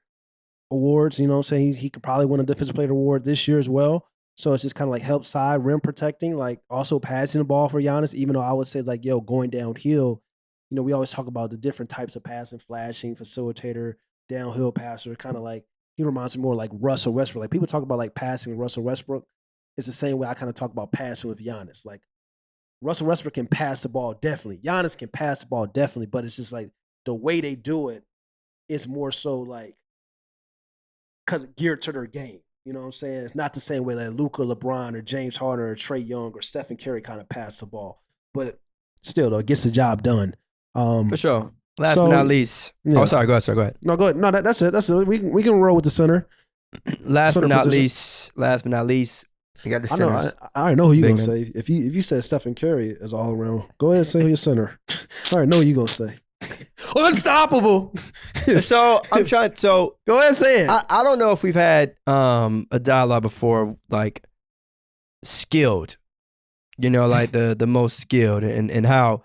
awards. You know what I'm saying? He could probably win a Defensive Player Award this year as well. So it's just kind of help side, rim protecting, also passing the ball for Giannis, even though I would say going downhill, we always talk about the different types of passing, flashing, facilitator, downhill passer, kind of he reminds me more like Russell Westbrook. People talk about passing with Russell Westbrook. It's the same way I kind of talk about passing with Giannis. Russell Westbrook can pass the ball, definitely. Giannis can pass the ball, definitely. But it's just the way they do it is more so because geared to their game. You know what I'm saying? It's not the same way Luka, LeBron, or James Harden, or Trey Young, or Stephen Curry kind of pass the ball. But still, though, it gets the job done. For sure. Last but not least. Yeah. Oh, sorry. Go ahead. No, go ahead. No, that's it. We can roll with the center. Last but not least, you got the centers. I already know who you're going to say. If you said Stephen Curry is all around, go ahead and say who your center. I already know who you're going to say. Unstoppable. So I'm trying. So go ahead and say it. I don't know if we've had a dialogue before, skilled. The most skilled, and how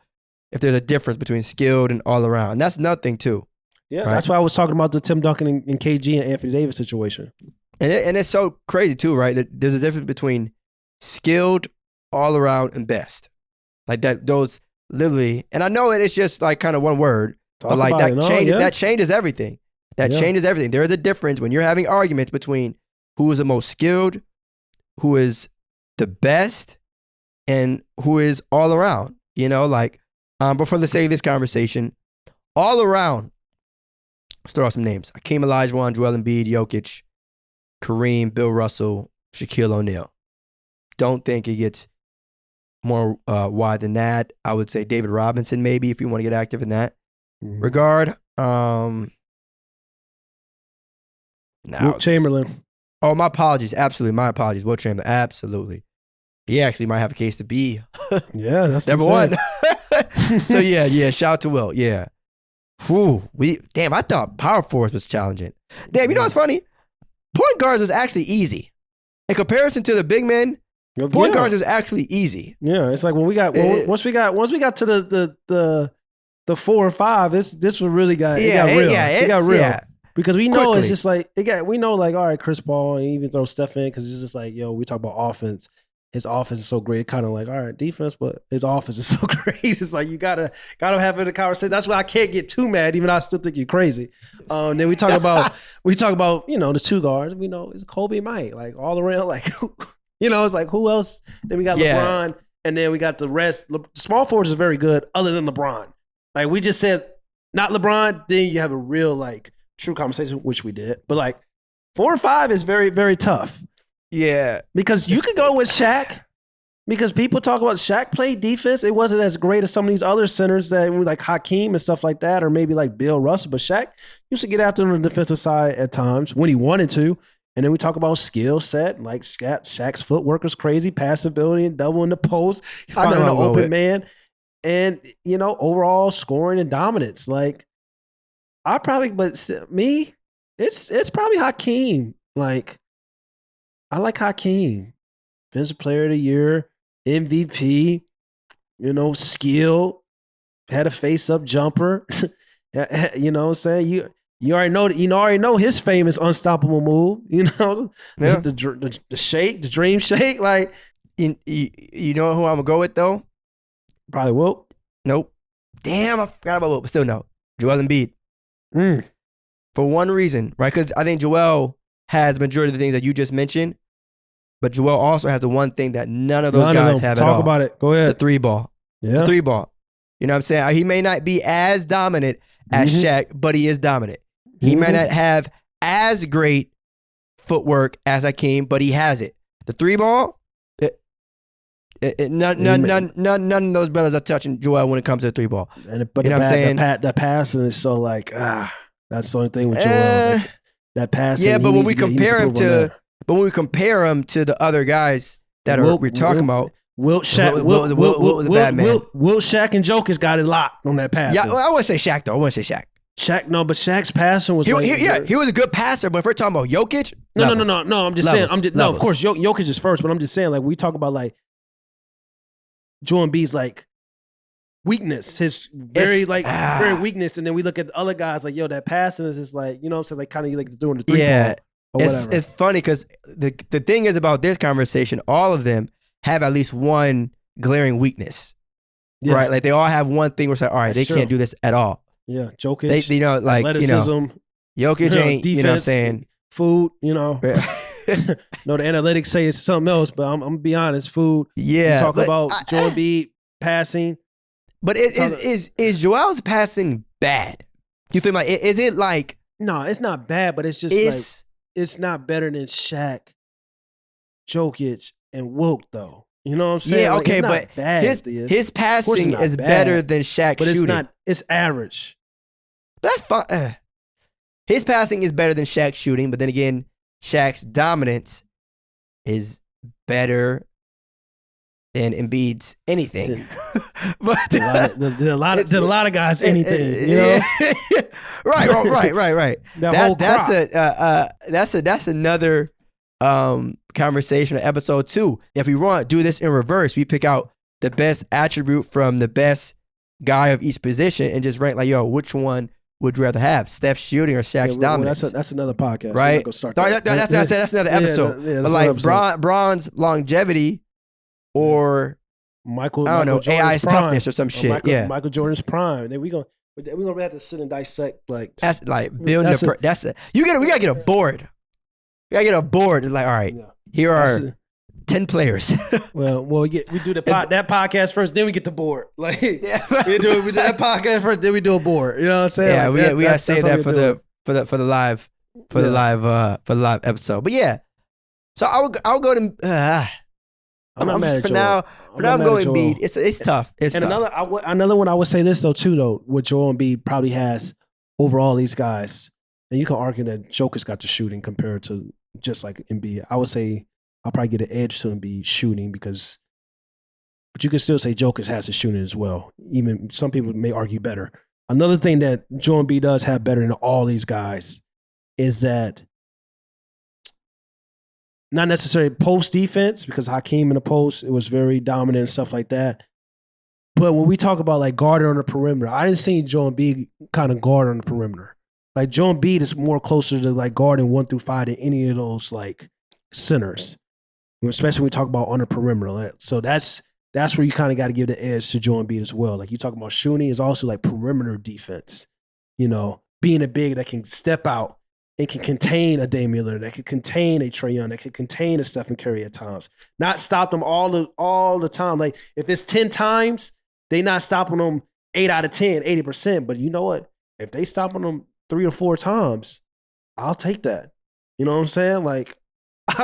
if there's a difference between skilled and all around. And that's nothing too. Yeah, right? That's why I was talking about the Tim Duncan and KG and Anthony Davis situation. And it's so crazy too, right? That there's a difference between skilled, all around, and best. Those literally, and I know it's just kind of one word, but that changes everything. That changes everything. There is a difference when you're having arguments between who is the most skilled, who is the best, and who is all around. But for the sake of this conversation, all around, let's throw out some names: Hakeem Olajuwon, Joel Embiid, Jokic, Kareem, Bill Russell, Shaquille O'Neal. Don't think it gets more wide than that. I would say David Robinson, maybe, if you want to get active in that regard. Wilt Chamberlain. Oh, my apologies. Absolutely, my apologies. Wilt Chamberlain. Absolutely. He actually might have a case to be. Yeah, that's number one. So yeah. Shout out to Wilt. Yeah. Whew. I thought power forwards was challenging. Damn, you know what's funny? Point guards was actually easy. In comparison to the big men, point guards was actually easy. Yeah, it's like when we got once we got to the 4 and 5, this was really got real. It got real. Yeah. Because we know it's just like we know like, all right, Chris Paul, and even throw Steph in because it's just like, yo, we talk about offense. His offense is so great. Kind of like, all right, defense, but his offense is so great. It's like you gotta have it a conversation. That's why I can't get too mad, even though I still think you're crazy. Then we talk about the two guards. We know it's Kobe and Mike, like all around, like it's like who else? Then we got LeBron, and then we got the rest. Small forwards is very good, other than LeBron. Like we just said, not LeBron. Then you have a real like true conversation, which we did. But like 4 and 5 is very, very tough. Yeah. Because you could go with Shaq. Because people talk about Shaq played defense. It wasn't as great as some of these other centers that were like Hakeem and stuff like that, or maybe like Bill Russell. But Shaq used to get after on the defensive side at times when he wanted to. And then we talk about skill set. Like Shaq's footwork was crazy, pass ability and double in the post, finding an open man. And, overall scoring and dominance. Like, it's probably Hakeem. Like, I like Hakeem. Defensive Player of the Year, MVP, skill, had a face-up jumper. You know what I'm saying? You already know his famous unstoppable move. The shake, the dream shake. Like, you know who I'm gonna go with though? Probably Wilt. Nope. Damn, I forgot about Wilt, but still no. Joel Embiid. For one reason, right? Because I think Joel has the majority of the things that you just mentioned, but Joel also has the one thing that none of those guys have at all. Talk about it. Go ahead. The 3 ball. Yeah. The 3 ball. You know what I'm saying? He may not be as dominant as Shaq, but he is dominant. He may not have as great footwork as Hakeem, but he has it. The 3 ball, none of those brothers are touching Joel when it comes to the 3 ball. But you know what I'm saying? That passing is so like, that's the only thing with Joel. That passing. Yeah, but when we compare him to the other guys that we're talking about, Wilt, Shaq, Wilt was a bad man. Wilt, Shaq, and Jokic got it locked on that pass. Yeah, I wouldn't say Shaq though. I wouldn't say Shaq. Shaq, no, but Shaq's passing was he was a good passer. But if we're talking about Jokic, no. I'm just saying. No, of course, Jokic is first, but I'm just saying, like, we talk about like Joel Embiid's like weakness, his very weakness, and then we look at the other guys like, yo, that passing is just like, you know what I'm saying, like kind of like doing the 3 ball or whatever. It's funny because the thing is about this conversation, all of them have at least one glaring weakness, right? Like they all have one thing where it's like, all right, they can't do this at all. Yeah, Jokic, athleticism, Jokic ain't, defense, you know what I'm saying? Food, No, the analytics say it's something else, but I'm gonna be honest, food. Yeah, talk about Joel Embiid passing. But is Joel's passing bad? You feel like is it like? No, it's not bad, but it's just it's not better than Shaq, Jokic, and Wilt though. You know what I'm saying? Yeah, okay, but his passing is better than Shaq's but shooting. It's average. That's fine. His passing is better than Shaq's shooting, but then again, Shaq's dominance is better than Embiid's anything. But did a lot of guys anything, you know? Right. That's that's another conversation, episode 2. If we want to do this in reverse, we pick out the best attribute from the best guy of each position and just rank like, yo, which one would you rather have, Steph's shooting or Shaq's dominance? That's another podcast, right? That's another episode. But like Bron's longevity or Michael AI's toughness or some shit. Michael Jordan's prime. Then we're gonna have to sit and dissect like that's like building we gotta get a board. We gotta get a board. It's like, all right, here are 10 players. well, we do that podcast first, then we get the board. Like we do that podcast first, then we do a board. You know what I'm saying? Yeah, like we gotta save that for the live episode. But yeah, so I'll go to. I'm not mad at for now. For now, I'm going Embiid. It's tough. It's tough. Another one I would say this though too though. What Joel Embiid probably has over all these guys And you can argue that Joker's got the shooting compared to just like Embiid. I would say I'll probably get an edge to Embiid shooting because, but you can still say Joker has the shooting as well. Even some people may argue better. Another thing that Joel Embiid does have better than all these guys is that not necessarily post defense, because Hakeem in the post, it was very dominant and stuff like that. But when we talk about like guarding on the perimeter, I didn't see Joel Embiid kind of guard on the perimeter. Like Joel Embiid is more closer to like guarding 1 through 5 than any of those like centers, especially when we talk about on the perimeter. So that's where you kind of got to give the edge to Joel Embiid as well. Like you talk about shooting is also like perimeter defense. You know, being a big that can step out and can contain a Damian Lillard, that can contain a Trae Young, that can contain a Stephen Curry at times. Not stop them all the time. Like if it's 10 times, they not stopping them 8 out of 10, 80%. But you know what? If they stopping them 3 or 4 times, I'll take that. You know what I'm saying? Like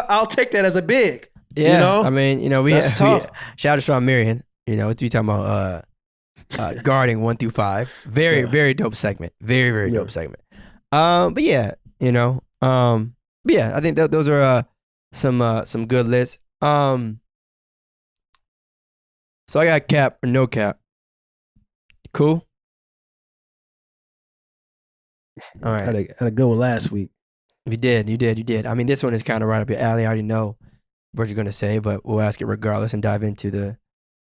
I'll take that as a big. Yeah, you know? I mean, That's tough. Shout out to Sean Marion. What you talking about? Guarding 1 through 5. Very dope segment. Very dope segment. But yeah, but yeah, I think those are some good lists. So I got cap or no cap. Cool. All right. Had a good one last week. You did. I mean, this one is kind of right up your alley. I already know what you're gonna say, but we'll ask it regardless and dive into the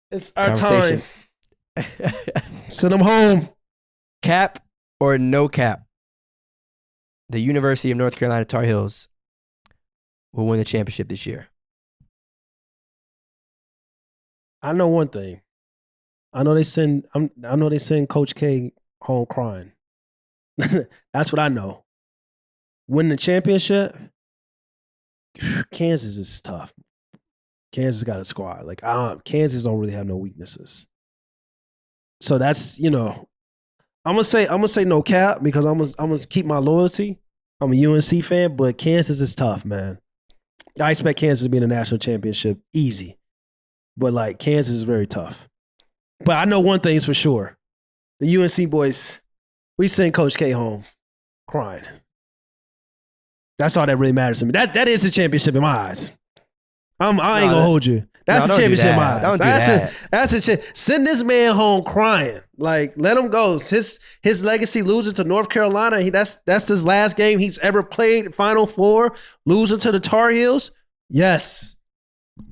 It's our time. Send them home. Cap or no cap? The University of North Carolina Tar Heels will win the championship this year. I know one thing. I know they send Coach K home crying. That's what I know. Winning the championship, Kansas is tough. Kansas got a squad. Like Kansas don't really have no weaknesses. So that's, I'm gonna say no cap because I'm gonna keep my loyalty. I'm a UNC fan, but Kansas is tough, man. I expect Kansas to be in the national championship easy. But like Kansas is very tough. But I know one thing is for sure. The UNC boys, we send Coach K home crying. That's all that really matters to me. That is the championship in my eyes. I ain't gonna hold you. That's the championship in my eyes. Don't do that. That's the send this man home crying. Like, let him go. His legacy losing to North Carolina. That's his last game he's ever played. Final Four, losing to the Tar Heels. Yes,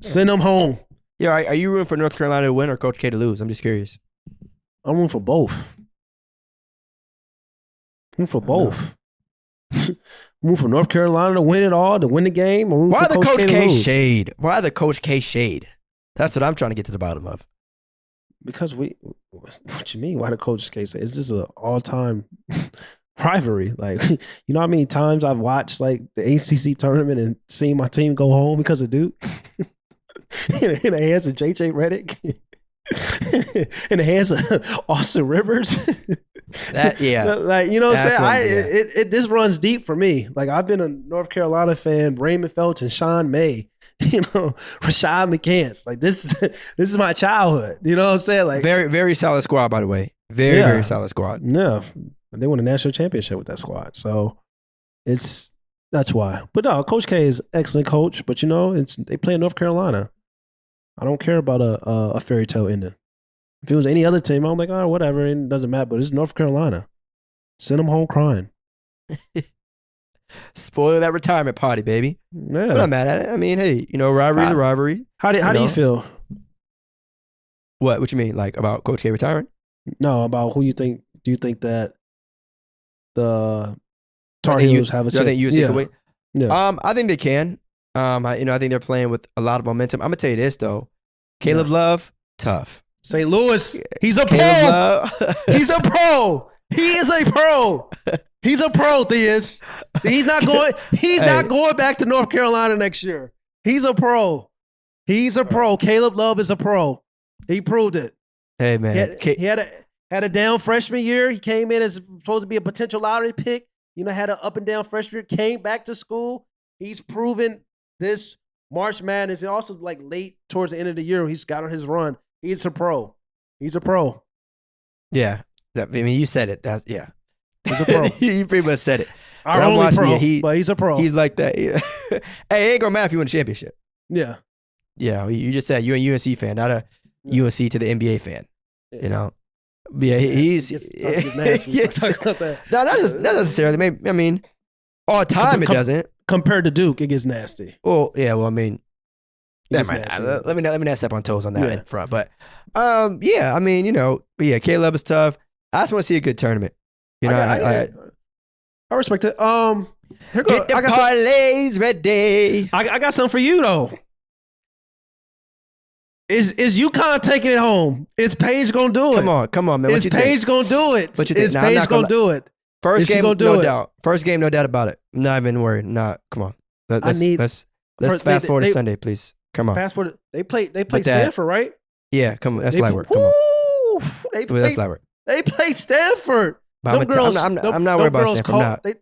send him home. Yeah, are you rooting for North Carolina to win or Coach K to lose? I'm just curious. I'm rooting for both. I'm for North Carolina to win it all, to win the game. Why the Coach K shade? Why the Coach K shade? That's what I'm trying to get to the bottom of. Because what you mean? Why the Coach K say? Is this an all-time rivalry? Like, you know how many times I've watched like the ACC tournament and seen my team go home because of Duke? In the hands of JJ Redick. In the hands of Austin Rivers. That, yeah. Like, you know what I'm saying? This runs deep for me. Like, I've been a North Carolina fan, Raymond Felton and Sean May, Rashad McCants. Like, this is my childhood. You know what I'm saying? Like, very, very solid squad, by the way. Very solid squad. Yeah. They won a national championship with that squad. So that's why. But no, Coach K is an excellent coach, but they play in North Carolina. I don't care about a fairy tale ending. If it was any other team, I'm like, oh, whatever, it doesn't matter. But it's North Carolina. Send them home crying. Spoil that retirement party, baby. Yeah. But I'm mad at it. I mean, hey, rivalry's a rivalry. How do you feel? What you mean? Like about Coach K retiring? No, about who you think. Do you think that the Tar Heels have a chance? I think USC can win. Yeah. I think they can. I think they're playing with a lot of momentum. I'm gonna tell you this though, Caleb Love, tough. St. Louis, he's a pro. He's a pro. He is a pro. He's a pro, Theus. He's not going. He's not going back to North Carolina next year. He's a pro. He's a pro. Caleb Love is a pro. He proved it. Hey man, he had a down freshman year. He came in as supposed to be a potential lottery pick. Had an up and down freshman year. Came back to school. He's proven this March Madness. And also like late towards the end of the year, he's got on his run. He's a pro. He's a pro. Yeah. You said it. He's a pro. You pretty much said it. Our I'm only watching pro, it, but he's a pro. He's like that. Yeah. Hey, it ain't gonna matter if you win a championship. Yeah. Yeah, you just said you're a UNC fan, not a UNC to the NBA fan. Yeah. You know? Yeah, he's talking about that. No, not necessarily. Maybe, I mean, all time it doesn't. Compared to Duke, it gets nasty. Well, yeah. Well, I mean, It that gets might nasty. let me not step on toes on that Yeah. in front. But yeah. I mean, you know, but yeah, Caleb is tough. I just want to see a good tournament. You know, I respect it. Here go. Get the parlays ready. I got something for you though. Is UConn taking it home? Is Paige gonna do it? Come on, man. Is Paige gonna do it? What you think? Is Nah, I'm Paige not gonna do it? First Is she game, gonna do no it? doubt. First game, no doubt about it. I'm not even worried. Nah, come on. Let's fast forward to Sunday, please. Come on. Fast forward. They play But Stanford, right? Yeah, come on. That's They- light work. Come on. Woo! That's light work. They play Stanford. But Them girls, I'm not worried about Stanford. I'm not. They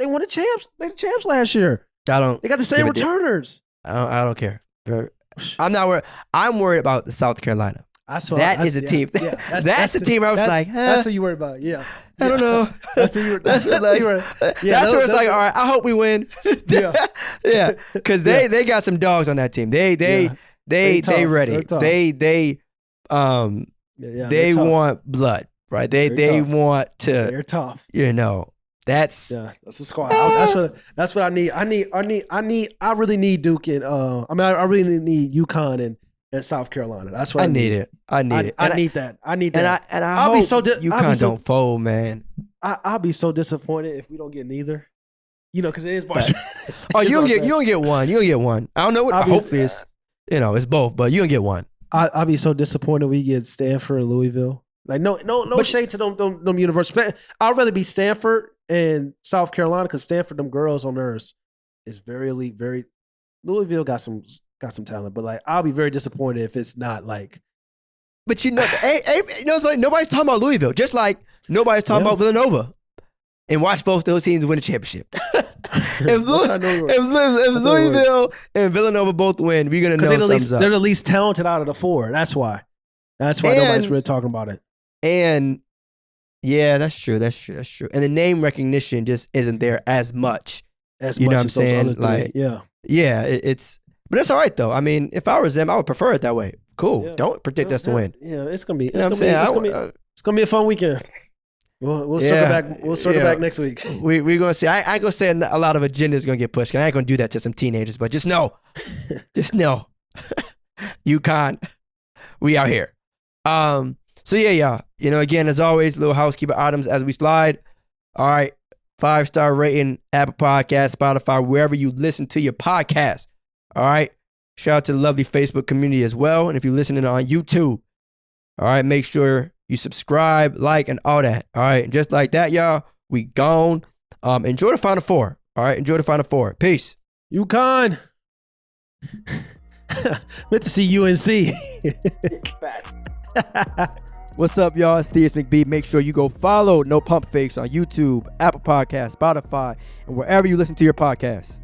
won the champs. They the champs last year. I don't. They got the same give a damn. returners. I don't care. I'm not worried. I'm worried about the South Carolina. That is the team. That's the team. I was like, that's what you worry about. Yeah, I don't know. That's what you were. That's what, like, that's where it's like, all right, I hope we win. Yeah, yeah, because they got some dogs on that team. They tough. ready. They're tough. They want blood, right? They want to. They're tough. You know, that's that's a squad. That's what I need. I really need Duke and I really need UConn and South Carolina. That's what I need it. I need it. I need that. And I I'll hope be so UConn don't fold, man. I'll be so disappointed if we don't get neither. You know, because it is March. Oh, you don't get one. You don't get one. I don't know what. Hopefully it's it's both, but you don't get one. I'll be so disappointed we get Stanford and Louisville. Like no shade to them universities. I'd rather be Stanford and South Carolina because Stanford, them girls on theirs is very elite. Louisville got some talent, but like I'll be very disappointed if it's not like. But you know, it's funny, nobody's talking about Louisville. Just like nobody's talking about Villanova. And watch both those teams win a championship. If Louisville and Villanova both win, we're gonna know something's up. They're the least talented out of the four. That's why nobody's really talking about it. And yeah, that's true. And the name recognition just isn't there as much. You know what I'm saying? Like, it's. But it's all right though. I mean, if I was them, I would prefer it that way. Cool. Yeah. Don't predict us to win. Yeah, it's gonna be. You know what I'm saying? It's gonna be a fun weekend. We'll circle back. We'll circle back next week. We're gonna see. I ain't gonna say a lot of agendas gonna get pushed. I ain't gonna do that to some teenagers. But just know, UConn, we out here. So yeah, y'all. You know, again, as always, little housekeeping items as we slide. All right, 5-star rating, Apple Podcast, Spotify, wherever you listen to your podcast. All right. Shout out to the lovely Facebook community as well. And if you're listening on YouTube, all right, make sure you subscribe, like, and all that. All right. And just like that, y'all, we gone. Enjoy the Final Four. All right. Enjoy the Final Four. Peace. UConn. Meant to see UNC. What's up, y'all? It's Theus McBee. Make sure you go follow No Pump Fakes on YouTube, Apple Podcasts, Spotify, and wherever you listen to your podcasts.